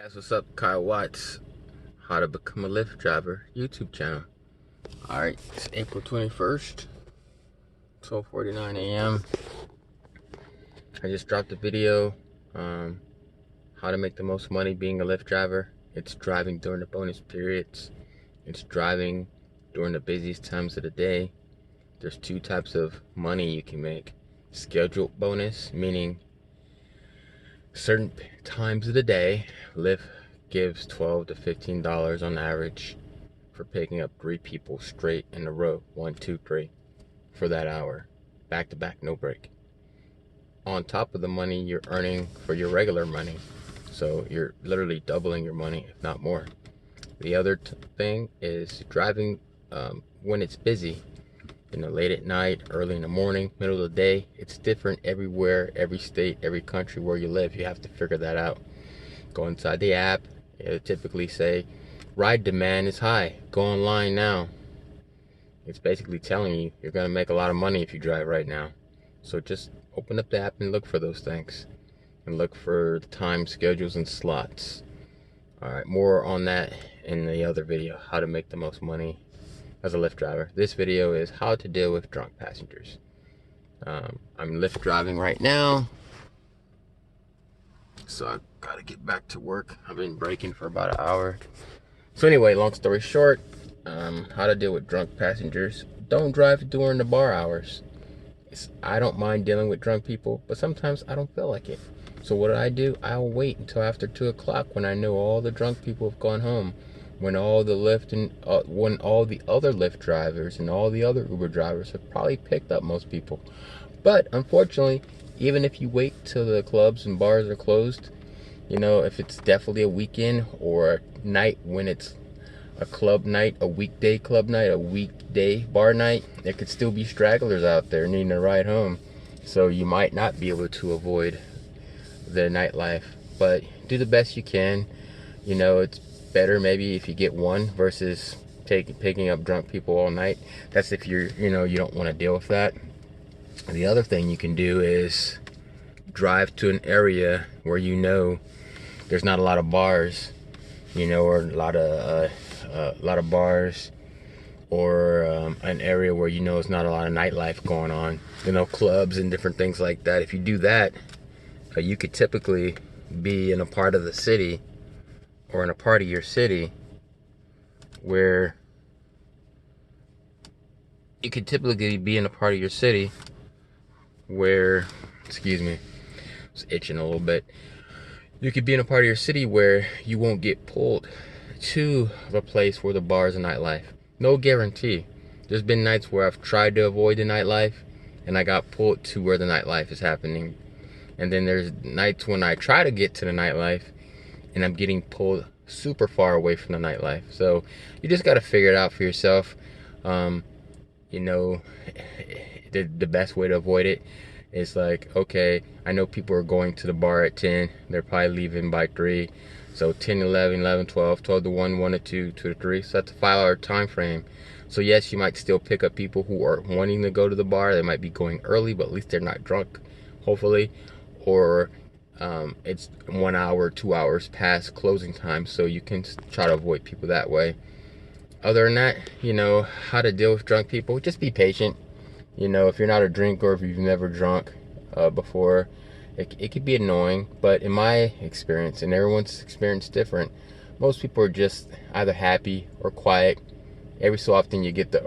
Guys, what's up? Kyle Watts, How to Become a Lyft Driver YouTube channel. Alright, it's April 21st, 12:49 a.m. I just dropped a video, how to make the most money being a Lyft driver. It's driving during the bonus periods. It's driving during the busiest times of the day. There's two types of money you can make. Scheduled bonus, meaning certain times of the day, Lyft gives $12 to $15 on average for picking up 3 people straight in a row, 1, 2, 3, for that hour, back to back, no break. On top of the money you're earning for your regular money, so you're literally doubling your money, if not more. The other thing is driving when it's busy. Late at night, early in the morning, middle of the day. It's different everywhere, every state, every country where you live. You have to figure that out. Go inside the app. It'll typically say, ride demand is high. Go online now. It's basically telling you you're going to make a lot of money if you drive right now. So just open up the app and look for those things. And look for time schedules and slots. Alright, more on that in the other video. How to make the most money as a Lyft driver. This video is how to deal with drunk passengers. I'm Lyft driving right now, so I gotta get back to work. I've been braking for about an hour. So anyway, long story short, how to deal with drunk passengers. Don't drive during the bar hours. I don't mind dealing with drunk people, but sometimes I don't feel like it. So what do? I'll wait until after 2 o'clock when I know all the drunk people have gone home. When all the other Lyft drivers and all the other Uber drivers have probably picked up most people. But unfortunately, even if you wait till the clubs and bars are closed, if it's definitely a weekend or a night when it's a club night, a weekday club night, a weekday bar night, there could still be stragglers out there needing a ride home. So you might not be able to avoid the nightlife, but do the best you can. It's better maybe if you get one versus picking up drunk people all night. That's if you don't want to deal with that. The other thing you can do is drive to an area where there's not a lot of bars, or a lot of bars, or an area where it's not a lot of nightlife going on, clubs and different things like that. If you do that, you could typically be in a part of the city or in a part of your city where excuse me, it's itching a little bit. You could be in a part of your city where you won't get pulled to the place where the bars and nightlife. No guarantee. There's been nights where I've tried to avoid the nightlife and I got pulled to where the nightlife is happening. And then there's nights when I try to get to the nightlife and I'm getting pulled super far away from the nightlife. So you just got to figure it out for yourself. The best way to avoid it is like, okay, I know people are going to the bar at 10. They're probably leaving by 3. So 10, 11, 11, 12, 12 to 1, 1 to 2, 2 to 3. So that's a 5-hour time frame. So yes, you might still pick up people who are wanting to go to the bar. They might be going early, but at least they're not drunk, hopefully. Or it's 1 hour, 2 hours past closing time, so you can try to avoid people that way. Other than that, how to deal with drunk people, just be patient. If you're not a drinker, or if you've never drunk before, it could be annoying. But in my experience, and everyone's experience different, most people are just either happy or quiet. Every so often you get the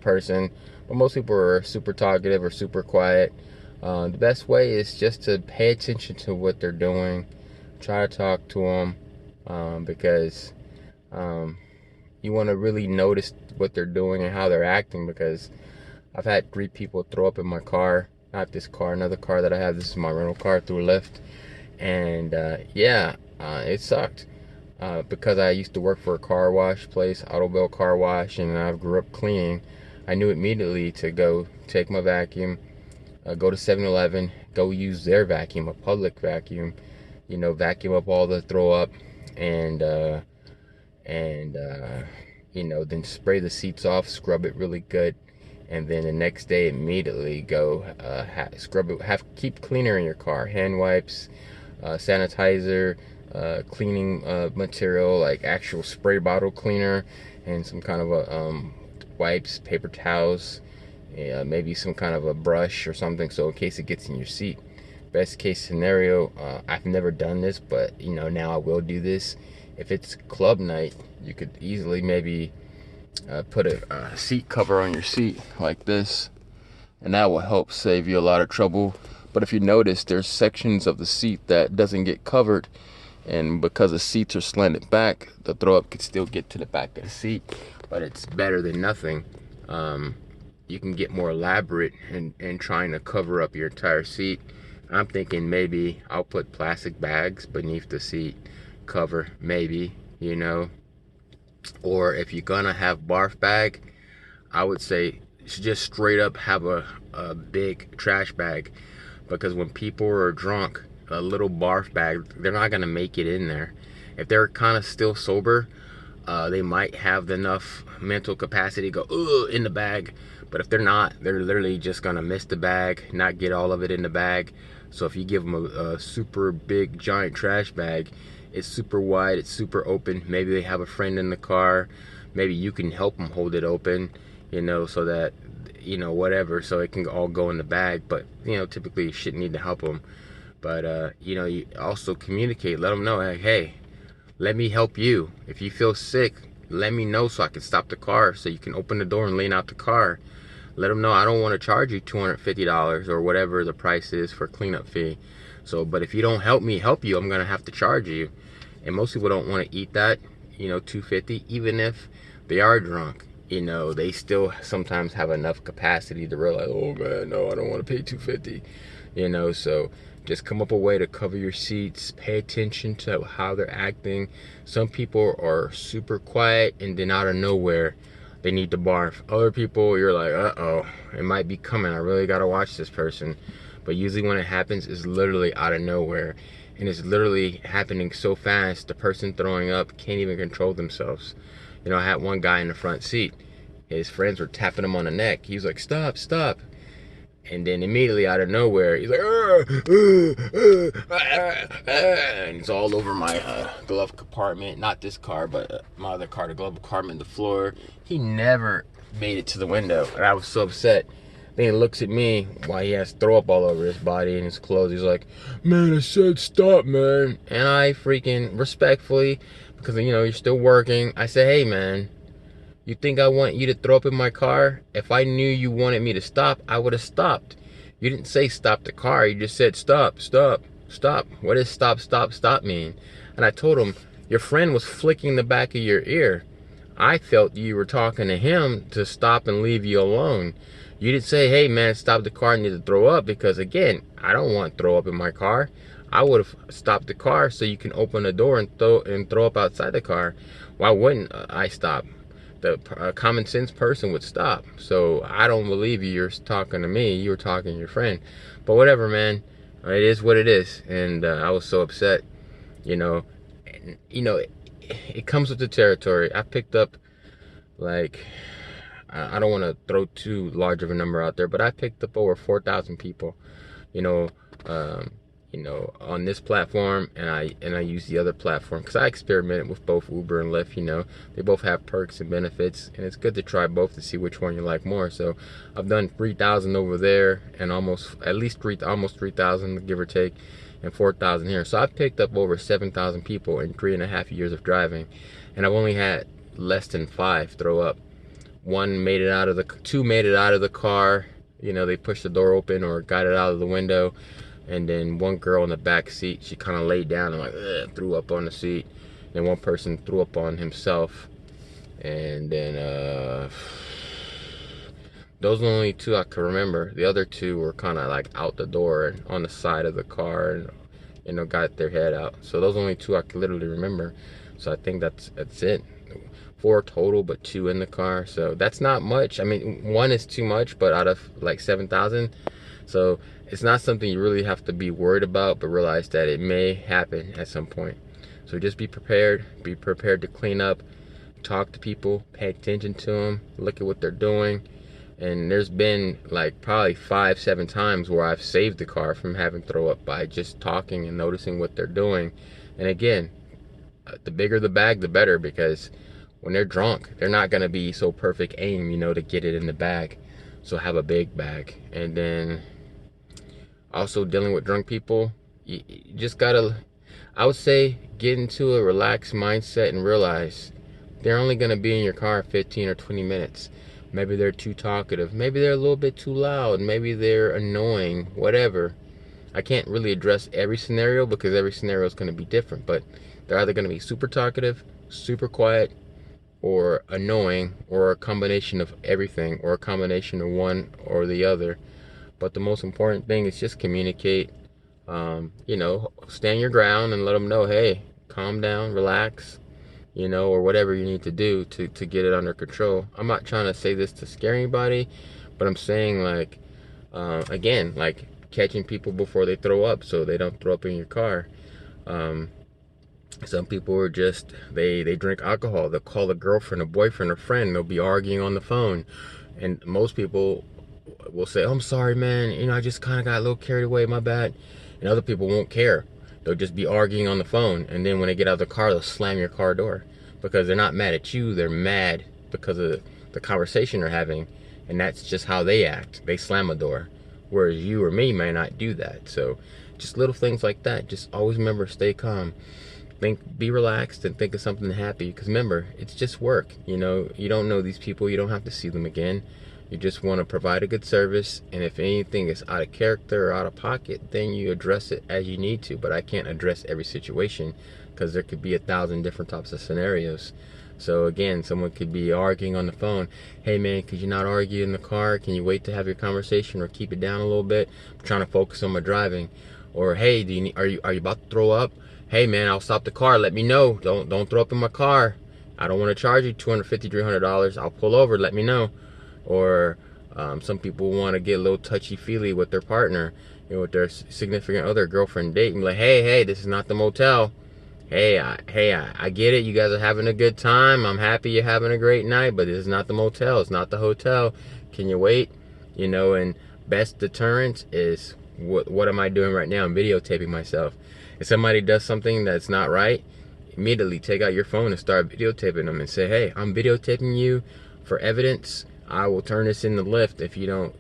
person, but most people are super talkative or super quiet. The best way is just to pay attention to what they're doing. Try to talk to them because you want to really notice what they're doing and how they're acting, because I've had 3 people throw up in my car. Not this car, another car that I have. This is my rental car through Lyft. And it sucked because I used to work for a car wash place, Autobell car wash, and I grew up cleaning. I knew immediately to go take my vacuum, go to 7-Eleven, go use their vacuum, a public vacuum, vacuum up all the throw up, and then spray the seats off, scrub it really good, and then the next day immediately go scrub it. Keep cleaner in your car, hand wipes, sanitizer, cleaning material like actual spray bottle cleaner, and some kind of a wipes, paper towels, maybe some kind of a brush or something, so in case it gets in your seat. Best case scenario, I've never done this, but now I will do this. If it's club night, you could easily maybe put a seat cover on your seat like this, and that will help save you a lot of trouble. But if you notice, there's sections of the seat that doesn't get covered, and because the seats are slanted back, the throw up could still get to the back of the seat, but it's better than nothing. You can get more elaborate in trying to cover up your entire seat. I'm thinking maybe I'll put plastic bags beneath the seat cover, maybe, or if you're gonna have barf bag, I would say just straight up have a big trash bag, because when people are drunk, a little barf bag, they're not gonna make it in there. If they're kind of still sober, they might have enough mental capacity to go in the bag, but if they're not, they're literally just gonna miss the bag, not get all of it in the bag. So if you give them a super big giant trash bag, it's super wide, it's super open. Maybe they have a friend in the car, maybe you can help them hold it open, so that whatever, so it can all go in the bag. But typically you shouldn't need to help them, but you also communicate, let them know, hey, let me help you. If you feel sick, let me know so I can stop the car, so you can open the door and lean out the car. Let them know I don't want to charge you $250 or whatever the price is for cleanup fee. So, but if you don't help me help you, I'm gonna have to charge you. And most people don't want to eat that, $250, even if they are drunk. They still sometimes have enough capacity to realize, oh man, no, I don't want to pay $250. So just come up a way to cover your seats. Pay attention to how they're acting. Some people are super quiet, and then out of nowhere they need to barf. Other people, you're like, uh-oh, it might be coming. I really gotta watch this person. But usually when it happens, it's literally out of nowhere, and it's literally happening so fast, the person throwing up can't even control themselves. I had one guy in the front seat. His friends were tapping him on the neck. He was like, stop, stop. And then immediately out of nowhere, he's like, and it's all over my glove compartment. Not this car, but my other car, the glove compartment, the floor. He never made it to the window, and I was so upset. Then he looks at me while he has throw up all over his body and his clothes. He's like, man, I said stop, man. And I freaking respectfully, because you're still working, I said, hey man, you think I want you to throw up in my car? If I knew you wanted me to stop, I would have stopped. You didn't say stop the car. You just said stop, stop, stop. What does stop, stop, stop mean? And I told him, your friend was flicking the back of your ear. I felt you were talking to him to stop and leave you alone. You didn't say, hey man, stop the car, I need to throw up, because again, I don't want throw up in my car. I would have stopped the car so you can open the door and throw up outside the car. Why wouldn't I stop? The common sense person would stop. So I don't believe you're talking to me. You were talking to your friend. But whatever, man. It is what it is. And I was so upset. It comes with the territory. I picked up, like, I don't want to throw too large of a number out there, but I picked up over 4,000 people, on this platform, and I use the other platform because I experimented with both Uber and Lyft. They both have perks and benefits, and it's good to try both to see which one you like more. So I've done 3,000 over there, and almost 3,000, give or take, and 4,000 here. So I've picked up over 7,000 people in 3.5 years of driving, and I've only had less than 5 throw up. Two made it out of the car. They pushed the door open or got it out of the window. And then one girl in the back seat, she kind of laid down and like threw up on the seat. Then one person threw up on himself. And then those are the only 2 I can remember. The other 2 were kind of like out the door and on the side of the car, and got their head out. So those are the only 2 I can literally remember. So I think that's it. 4 total, but 2 in the car. So that's not much. I mean, 1 is too much, but out of like 7,000. So it's not something you really have to be worried about, but realize that it may happen at some point. So just be prepared. Be prepared to clean up, talk to people, pay attention to them, look at what they're doing, And there's been like probably 5-7 times where I've saved the car from having throw up by just talking and noticing what they're doing. And again, the bigger the bag, the better, because when they're drunk, they're not going to be so perfect aim, you know, to get it in the bag. So have a big bag. And then also dealing with drunk people, you just gotta, I would say, get into a relaxed mindset and realize they're only going to be in your car 15 or 20 minutes. Maybe they're too talkative. Maybe they're a little bit too loud. Maybe they're annoying, whatever. I can't really address every scenario because every scenario is going to be different, but they're either going to be super talkative, super quiet, or annoying, or a combination of everything, or a combination of one or the other. But the most important thing is just communicate. You know, stand your ground and let them know, hey, calm down, relax, you know, or whatever you need to do to get it under control. I'm not trying to say this to scare anybody, but I'm saying, like, again, like catching people before they throw up so they don't throw up in your car. Some people are just, they drink alcohol. They'll call a girlfriend, a boyfriend, a friend. They'll be arguing on the phone. And most people will say, oh, I'm sorry, man. You know, I just kind of got a little carried away, my bad. And other people won't care. They'll just be arguing on the phone. And then when they get out of the car, they'll slam your car door. Because they're not mad at you. They're mad because of the conversation they're having. And that's just how they act. They slam a door. Whereas you or me may not do that. So just little things like that. Just always remember, stay calm. Be relaxed and think of something happy. Because remember, it's just work. You know, you don't know these people. You don't have to see them again. You just want to provide a good service, and if anything is out of character or out of pocket, then you address it as you need to. But I can't address every situation because there could be 1,000 different types of scenarios. So again, someone could be arguing on the phone. Hey man, could you not argue in the car? Can you wait to have your conversation or keep it down a little bit? I'm trying to focus on my driving. Or hey, are you about to throw up? Hey man, I'll stop the car. Let me know. Don't throw up in my car. I don't want to charge you $250, $300. I'll pull over. Let me know. Or some people want to get a little touchy-feely with their partner, you know, with their significant other, girlfriend, date, and like, hey, this is not the motel. Hey, I get it. You guys are having a good time. I'm happy you're having a great night, but this is not the motel. It's not the hotel. Can you wait? You know, and best deterrent is what am I doing right now? I'm videotaping myself. If somebody does something that's not right, immediately take out your phone and start videotaping them and say, hey, I'm videotaping you for evidence. I will turn this in the lift if you don't